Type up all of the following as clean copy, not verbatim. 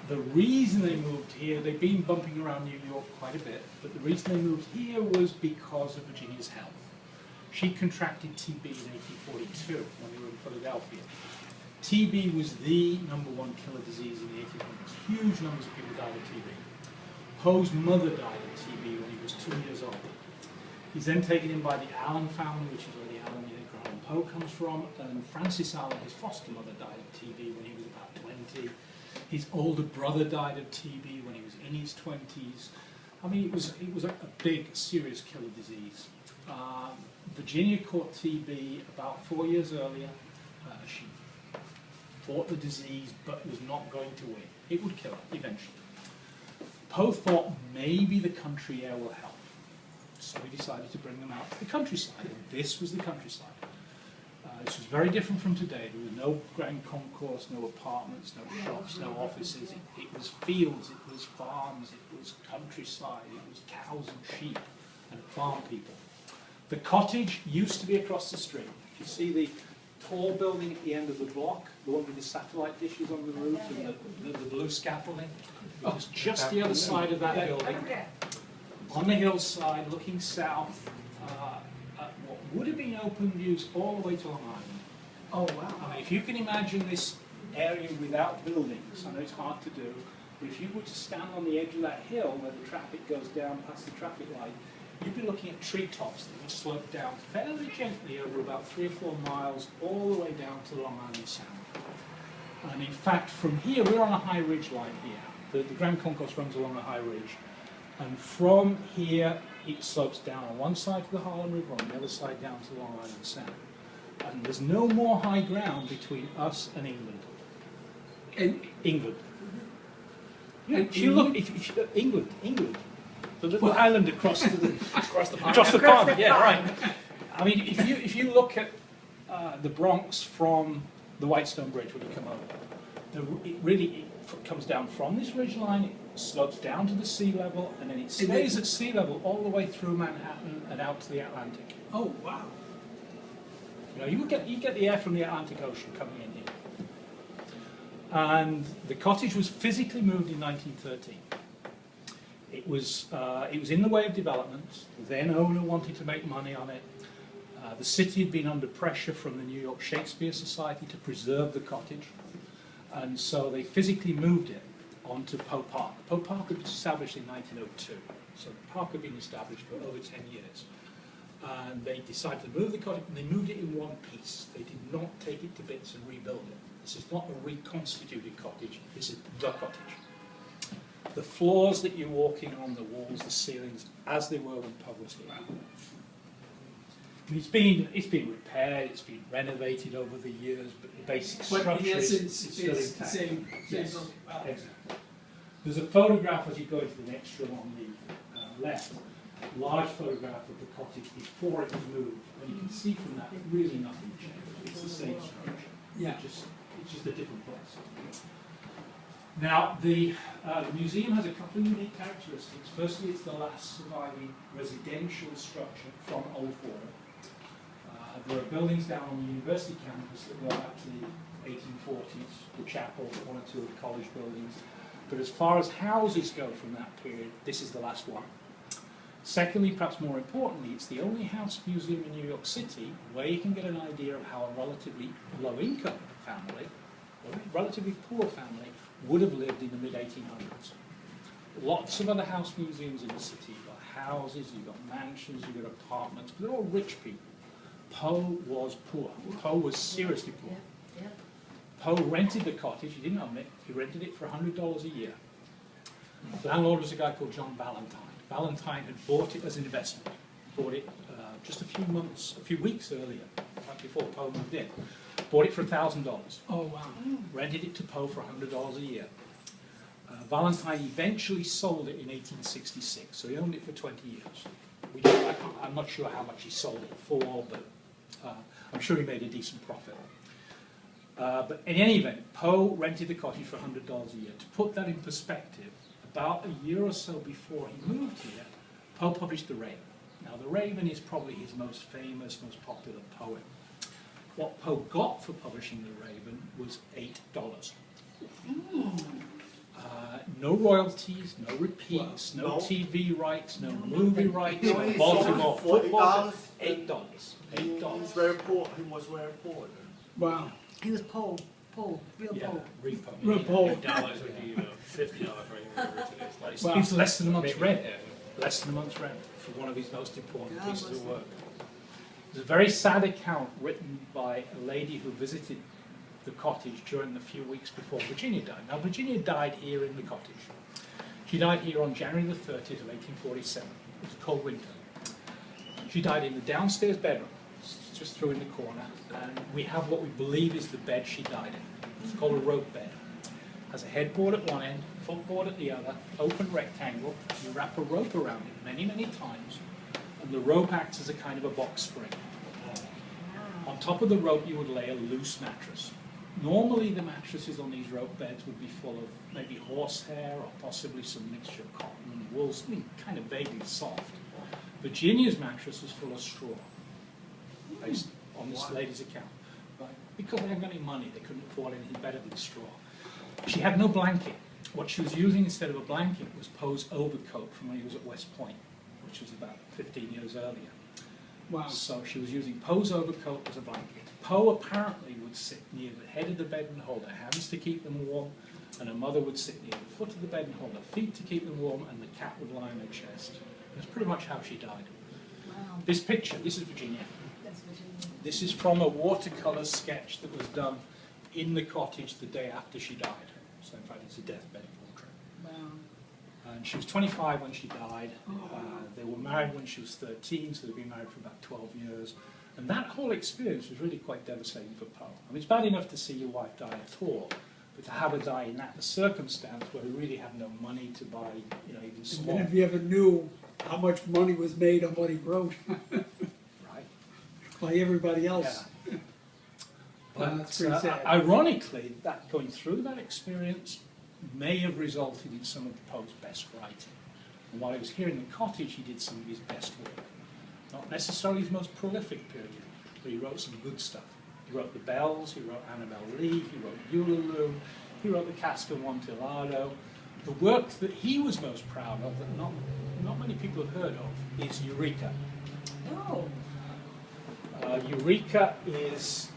The reason they moved here, they've been bumping around New York quite a bit, but the reason they moved here was because of Virginia's health. She contracted TB in 1842 when they were in Philadelphia. TB was the #1 killer disease in the 1800s. Huge numbers of people died of TB. Poe's mother died of TB when he was 2 years old. He's then taken in by the Allen family, which is where the Allen and Edgar Allan Poe comes from, and Frances Allen, his foster mother, died of TB when he was about 20. His older brother died of TB when he was in his 20s. I mean, it was a big, serious killer disease. Virginia caught TB about 4 years earlier. She fought the disease, but was not going to win. It would kill her eventually. Poe thought maybe the country air will help, so he decided to bring them out to the countryside, and this was the countryside. This was very different from today. There was no grand concourse, no apartments, no shops, no offices. It was fields, it was farms, it was countryside, it was cows and sheep and farm people. The cottage used to be across the street. If you see the tall building at the end of the block, the one with the satellite dishes on the roof and the blue scaffolding, it was just the other side of that building, on the hillside, looking south, at what would have been open views all the way to Long Island. Oh, wow. I mean, if you can imagine this area without buildings, I know it's hard to do, but if you were to stand on the edge of that hill where the traffic goes down past the traffic light, you'd be looking at treetops that would slope down fairly gently over about 3 or 4 miles all the way down to Long Island Sound. And in fact, from here, we're on a high ridge line here. The Grand Concourse runs along a high ridge. And from here, it slopes down on one side to the Harlem River, on the other side down to Long Island Sound. And there's no more high ground between us and England. England. Yeah, if you look, England. The little island across the pond. Yeah, right. I mean, if you look at the Bronx from the Whitestone Bridge when you come over, it comes down from this ridgeline, it slopes down to the sea level, and then it stays at sea level all the way through Manhattan and out to the Atlantic. Oh, wow. You know, you get the air from the Atlantic Ocean coming in here. And the cottage was physically moved in 1913. It was in the way of development. The then owner wanted to make money on it. The city had been under pressure from the New York Shakespeare Society to preserve the cottage, and so they physically moved it onto Poe Park. Poe Park was established in 1902, so the park had been established for over 10 years. And they decided to move the cottage, and they moved it in one piece. They did not take it to bits and rebuild it. This is not a reconstituted cottage, this is the cottage. The floors that you're walking on, the walls, the ceilings, as they were when Poe was here. I mean, it's been repaired, it's been renovated over the years, but the basic structure is still intact. Yes, exactly. There's a photograph as you go into the next room on the left, a large photograph of the cottage before it was moved. And you can see from that, really nothing changed. It's the same structure. Yeah. It's just a different place. Now, the museum has a couple of unique characteristics. Firstly, it's the last surviving residential structure from Old Fort. There are buildings down on the university campus that go back to the 1840s, the chapel, one or two of the college buildings. But as far as houses go from that period, this is the last one. Secondly, perhaps more importantly, it's the only house museum in New York City where you can get an idea of how a relatively low-income family, or a relatively poor family, would have lived in the mid-1800s. Lots of other house museums in the city. You've got houses, you've got mansions, you've got apartments, but they're all rich people. Poe was poor. Poe was seriously poor. Yeah. Poe rented the cottage, he didn't own it, he rented it for $100 a year. The landlord was a guy called John Valentine. Valentine had bought it as an investment. Bought it just a few weeks earlier, right before Poe moved in. Bought it for $1,000. Oh, wow. Rented it to Poe for $100 a year. Valentine eventually sold it in 1866, so he owned it for 20 years. I'm not sure how much he sold it for, but I'm sure he made a decent profit. But in any event, Poe rented the cottage for $100 a year. To put that in perspective, about a year or so before he moved here, Poe published The Raven. Now, The Raven is probably his most famous, most popular poem. What Poe got for publishing The Raven was $8. no royalties, no repeats, no No. TV rights, no movie rights, He no only Baltimore sold for football. $8. $8. He $8. was very poor. He was very poor. Wow. He was Poe, real Yeah, Poe. repo. RuPaul. $8 would be $50 right whatever it is. Like, Wow. It's less than a month's rent. Yeah. Less than a month's rent for one of his most important God pieces bless of him. work. There's a very sad account written by a lady who visited the cottage during the few weeks before Virginia died. Now, Virginia died here in the cottage. She died here on January the 30th of 1847. It was a cold winter. She died in the downstairs bedroom, just through in the corner, and we have what we believe is the bed she died in. It's called a rope bed. Has a headboard at one end, footboard at the other, open rectangle. You wrap a rope around it many, many times, and the rope acts as a kind of a box spring. On top of the rope you would lay a loose mattress. Normally the mattresses on these rope beds would be full of maybe horsehair or possibly some mixture of cotton and wool, something kind of vaguely soft. Virginia's mattress was full of straw, based on this lady's account. Right? Because they hadn't got any money, they couldn't afford anything better than straw. She had no blanket. What she was using instead of a blanket was Poe's overcoat from when he was at West Point, which was about 15 years earlier. Wow. So she was using Poe's overcoat as a blanket. Poe apparently would sit near the head of the bed and hold her hands to keep them warm, and her mother would sit near the foot of the bed and hold her feet to keep them warm, and the cat would lie on her chest. That's pretty much how she died. Wow, This picture, this is Virginia. that's Virginia. This is from a watercolour sketch that was done in the cottage the day after she died. So in fact it's a deathbed portrait. Wow. And she was 25 when she died. They were married when she was 13, so they'd been married for about 12 years. And that whole experience was really quite devastating for Poe. I mean, it's bad enough to see your wife die at all, but to have her die in that circumstance where he really had no money to buy, you know, even And small. then if you ever knew how much money was made on what he wrote Right? by everybody else. Yeah. Wow, But, that's pretty sad. ironically, that going through that experience may have resulted in some of Poe's best writing. And while he was here in the cottage, he did some of his best work. Not necessarily his most prolific period, but he wrote some good stuff. He wrote The Bells, he wrote Annabel Lee, he wrote Ullaloo, he wrote The Cask of Amontillado. The work that he was most proud of, that not many people have heard of, is Eureka. Oh, Eureka is,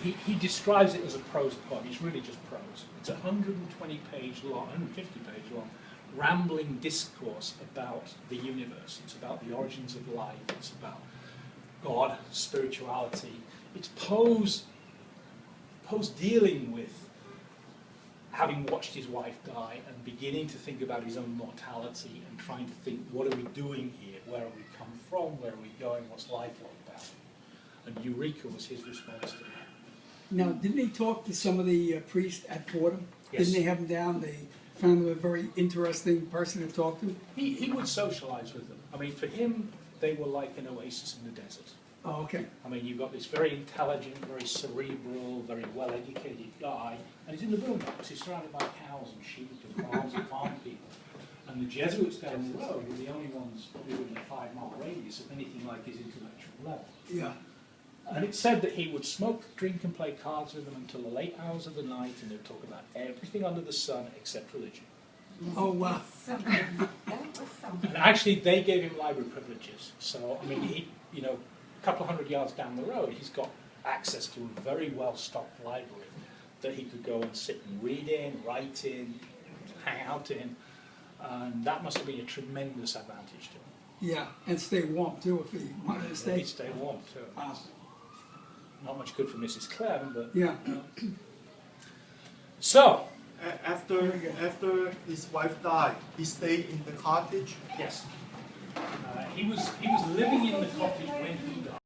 he describes it as a prose poem. It's really just prose. It's a 120-page long, 150-page long, rambling discourse about the universe. It's about the origins of life. It's about God, spirituality. It's Poe's dealing with having watched his wife die and beginning to think about his own mortality and trying to think, what are we doing here? Where have we come from? Where are we going? What's life all about? And Eureka was his response to that. Now, didn't he talk to some of the priests at Fordham? Yes. Didn't they have him down? They found him a very interesting person to talk to? He would socialize with them. I mean, for him, they were like an oasis in the desert. Oh, okay. I mean, you've got this very intelligent, very cerebral, very well-educated guy, and he's in the boondocks. He's surrounded by cows and sheep and farms and farm people. And the Jesuits down the road were the only ones probably within a 5-mile radius of anything like his intellectual level. Yeah. And it's said that he would smoke, drink, and play cards with them until the late hours of the night, and they'd talk about everything under the sun except religion. Oh, wow. something. That was something. And actually, they gave him library privileges. So, I mean, he, you know, a couple of hundred yards down the road, he's got access to a very well-stocked library that he could go and sit and read in, write in, hang out in. And that must have been a tremendous advantage to him. Yeah, and stay warm too if he wanted to stay. He'd stay warm, too. Wow. Not much good for Mrs. Clem, but... Yeah. So, After his wife died, he stayed in the cottage. yes, he was living in the cottage when he died.